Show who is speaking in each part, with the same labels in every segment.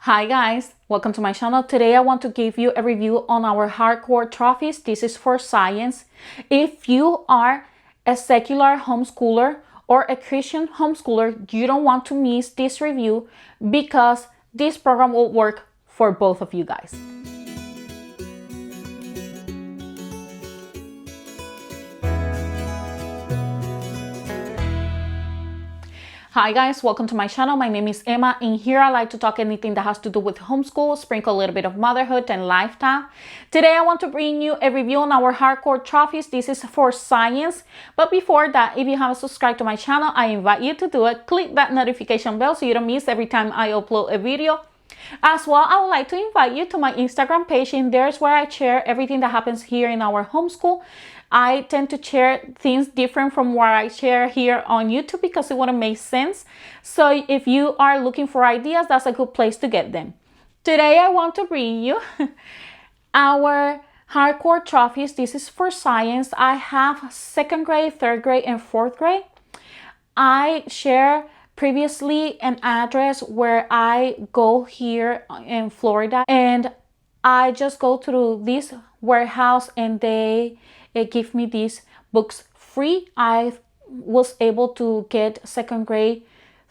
Speaker 1: Hi guys, welcome to my channel. Today I want to give you a review on our Harcourt trophies. This is for science. If you are a secular homeschooler or a Christian homeschooler, you don't want to miss this review because this program will work for both of you guys. Hi guys, welcome to my channel. My name is Emma. In here I like to talk anything that has to do with homeschool, sprinkle a little bit of motherhood and lifestyle. Today I want to bring you a review on our Harcourt trophies. This is for science. But before that, if you haven't subscribed to my channel, I invite you to do it. Click that notification bell so you don't miss every time I upload a video. As well, I would like to invite you to my Instagram page, and there's where I share everything that happens here in our homeschool. I tend to share things different from what I share here on YouTube because it wouldn't make sense. So if you are looking for ideas, that's a good place to get them. Today I want to bring you our Harcourt trophies. This is for science. I have second grade, third grade, and fourth grade. I share previously an address where I go here in Florida, and I just go to this warehouse and they give me these books free. I was able to get second grade,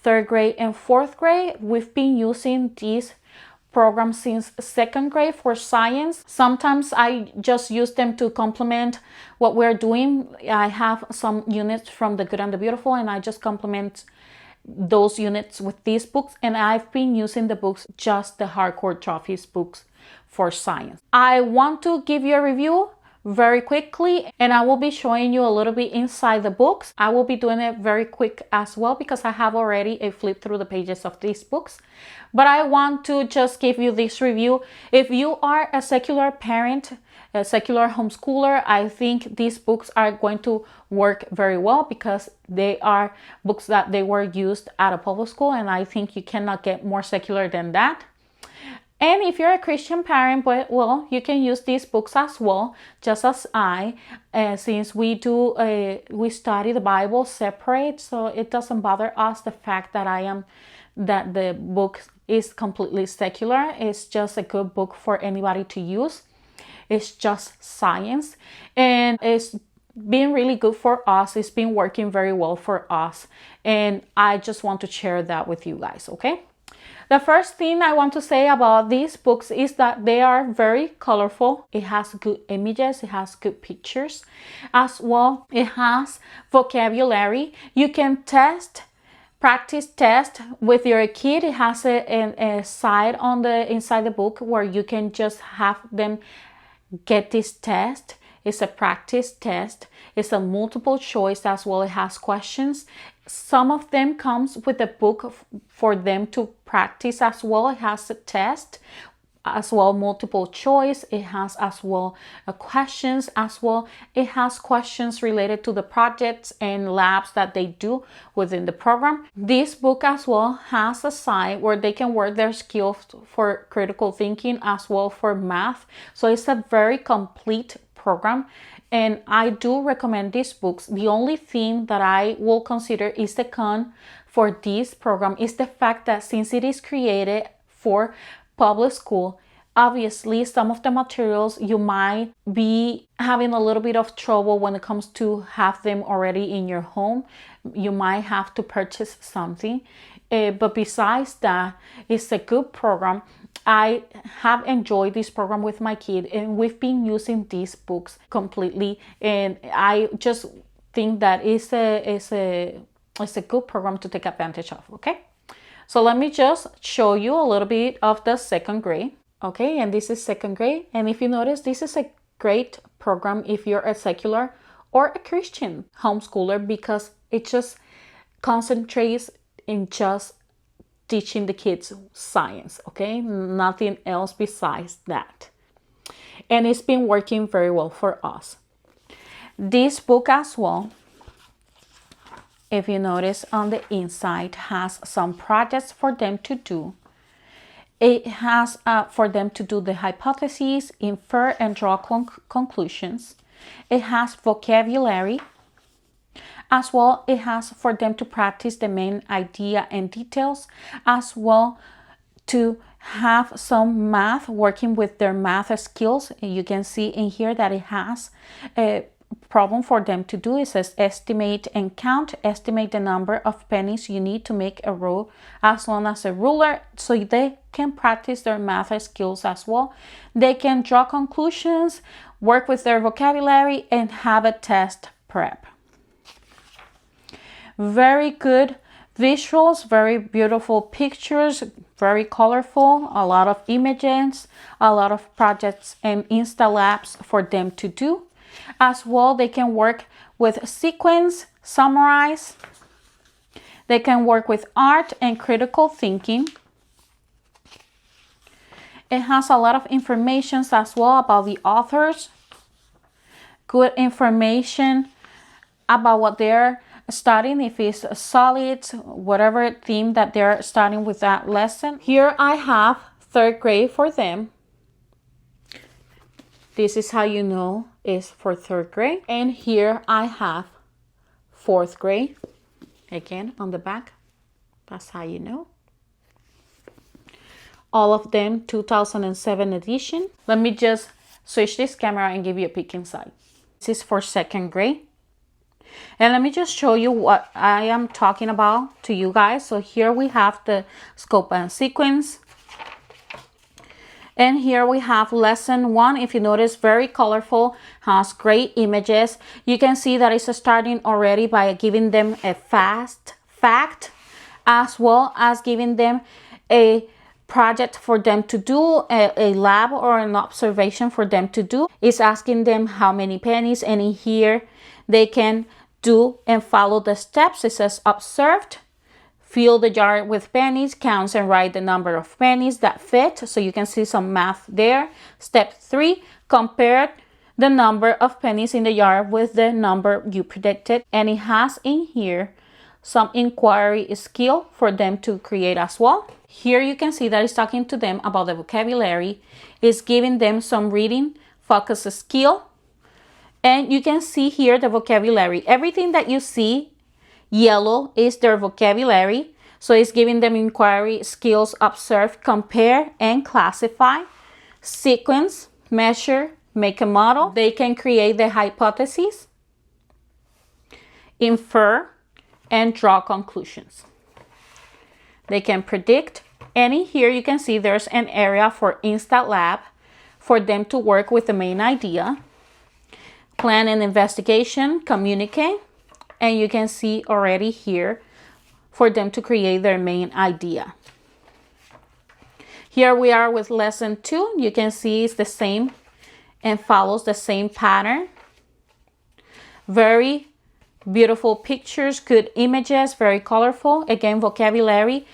Speaker 1: third grade, and fourth grade. We've been using this program since second grade for science. Sometimes I just use them to complement what we're doing. I have some units from The Good and the Beautiful, and I just complement those units with these books, and I've been using the books, just the Harcourt trophies books for science. I want to give you a review very quickly, and I will be showing you a little bit inside the books. I will be doing it very quick as well because I have already a flip through the pages of these books, but I want to just give you this review. If you are a secular parent, a secular homeschooler, I think these books are going to work very well because they are books that they were used at a public school, and I think you cannot get more secular than that. And if you're a Christian parent, well, you can use these books as well, just as I, since we study the Bible separate, so it doesn't bother us the fact that the book is completely secular. It's just a good book for anybody to use. It's just science, and it's been really good for us. It's been working very well for us, and I just want to share that with you guys, okay? The first thing I want to say about these books is that they are very colorful. It has good images, it has good pictures as well. It has vocabulary. You can practice test with your kid. It has a side on the inside the book where you can just have them get this test. It's a practice test. It's a multiple choice as well. It has questions. Some of them comes with a book for them to practice as well. It has a test as well, multiple choice. It has as well questions as well. It has questions related to the projects and labs that they do within the program. This book as well has a side where they can work their skills for critical thinking as well for math. So it's a very complete program, and I do recommend these books. The only thing that I will consider is the con for this program is the fact that since it is created for public school, obviously some of the materials you might be having a little bit of trouble when it comes to have them already in your home. You might have to purchase something, but besides that, it's a good program. I have enjoyed this program with my kid, and we've been using these books completely, and I just think that it's a good program to take advantage of, okay? So let me just show you a little bit of the second grade, okay? And this is second grade, and if you notice, this is a great program if you're a secular or a Christian homeschooler because it just concentrates in just teaching the kids science, okay? Nothing else besides that. And it's been working very well for us. This book as well, if you notice on the inside, has some projects for them to do. It has for them to do the hypotheses, infer and draw conclusions. It has vocabulary. As well, it has for them to practice the main idea and details, as well to have some math, working with their math skills. And you can see in here that it has a problem for them to do. It says estimate and count. Estimate the number of pennies you need to make a row as long as a ruler, so they can practice their math skills as well. They can draw conclusions, work with their vocabulary, and have a test prep. Very good visuals, very beautiful pictures, very colorful, a lot of images, a lot of projects and Insta labs for them to do. As well, they can work with sequence, summarize. They can work with art and critical thinking. It has a lot of information as well about the authors. Good information about what they're studying, if it's solid, whatever theme that they're studying with that lesson. Here I have third grade for them. This is how you know it's for third grade. And here I have fourth grade. Again, on the back. That's how you know. All of them 2007 edition. Let me just switch this camera and give you a peek inside. This is for second grade. And let me just show you what I am talking about to you guys. So here we have the scope and sequence. And here we have lesson 1. If you notice, very colorful, has great images. You can see that it's starting already by giving them a fast fact, as well as giving them a project for them to do, a lab or an observation for them to do. It's asking them how many pennies, and in here they can do and follow the steps. It says observed, fill the jar with pennies, counts and write the number of pennies that fit. So you can see some math there. Step 3, compare the number of pennies in the jar with the number you predicted. And it has in here some inquiry skill for them to create as well. Here you can see that it's talking to them about the vocabulary. It's giving them some reading focus skill. And you can see here the vocabulary. Everything that you see yellow is their vocabulary. So it's giving them inquiry skills, observe, compare, and classify. Sequence, measure, make a model. They can create the hypotheses, infer, and draw conclusions. They can predict. And in here you can see there's an area for Insta Lab for them to work with the main idea. Plan and investigation, communicate, and you can see already here for them to create their main idea. Here we are with lesson 2. You can see it's the same and follows the same pattern. Very beautiful pictures, good images, very colorful. Again, vocabulary.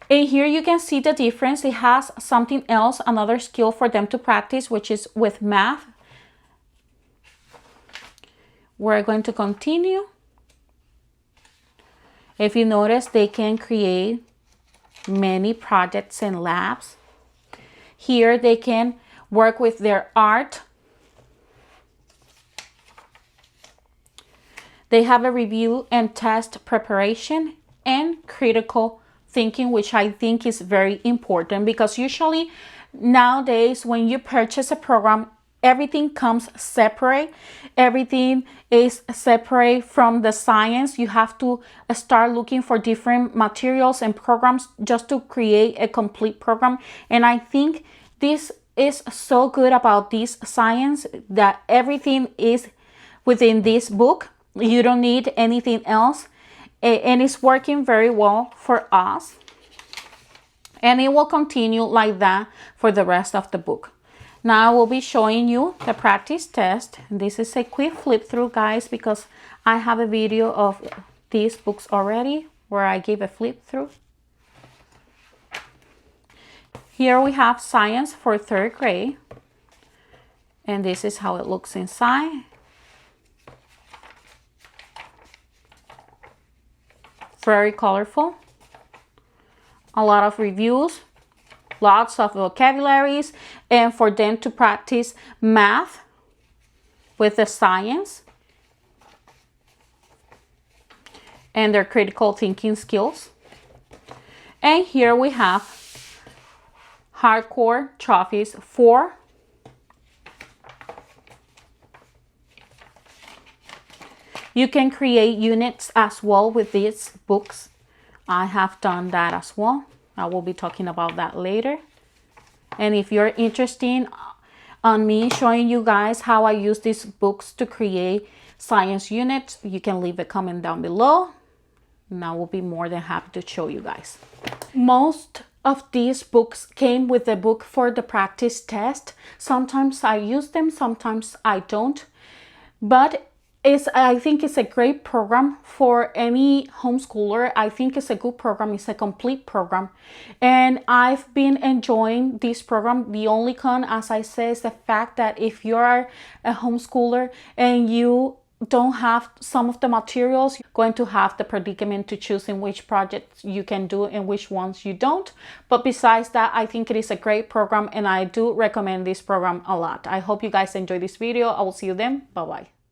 Speaker 1: And here you can see the difference. It has something else, another skill for them to practice, which is with math. We're going to continue. If you notice, they can create many projects and labs. Here they can work with their art. They have a review and test preparation and critical thinking, which I think is very important, because usually nowadays when you purchase a program, everything comes separate. Everything is separate from the science. You have to start looking for different materials and programs just to create a complete program. And I think this is so good about this science, that everything is within this book. You don't need anything else. And it's working very well for us. And it will continue like that for the rest of the book. Now I will be showing you the practice test. This is a quick flip through, guys, because I have a video of these books already where I give a flip through. Here we have science for third grade. And this is how it looks inside. Very colorful. A lot of reviews. Lots of vocabularies, and for them to practice math with the science and their critical thinking skills. And here we have Harcourt trophies 4. You can create units as well with these books. I have done that as well. I will be talking about that later. And if you're interested on me showing you guys how I use these books to create science units, you can leave a comment down below and I will be more than happy to show you guys. Most of these books came with a book for the practice test. Sometimes I use them, sometimes I don't. But I think it's a great program for any homeschooler. I think it's a good program. It's a complete program. And I've been enjoying this program. The only con, as I say, is the fact that if you're a homeschooler and you don't have some of the materials, you're going to have the predicament to choose in which projects you can do and which ones you don't. But besides that, I think it is a great program and I do recommend this program a lot. I hope you guys enjoy this video. I will see you then. Bye bye.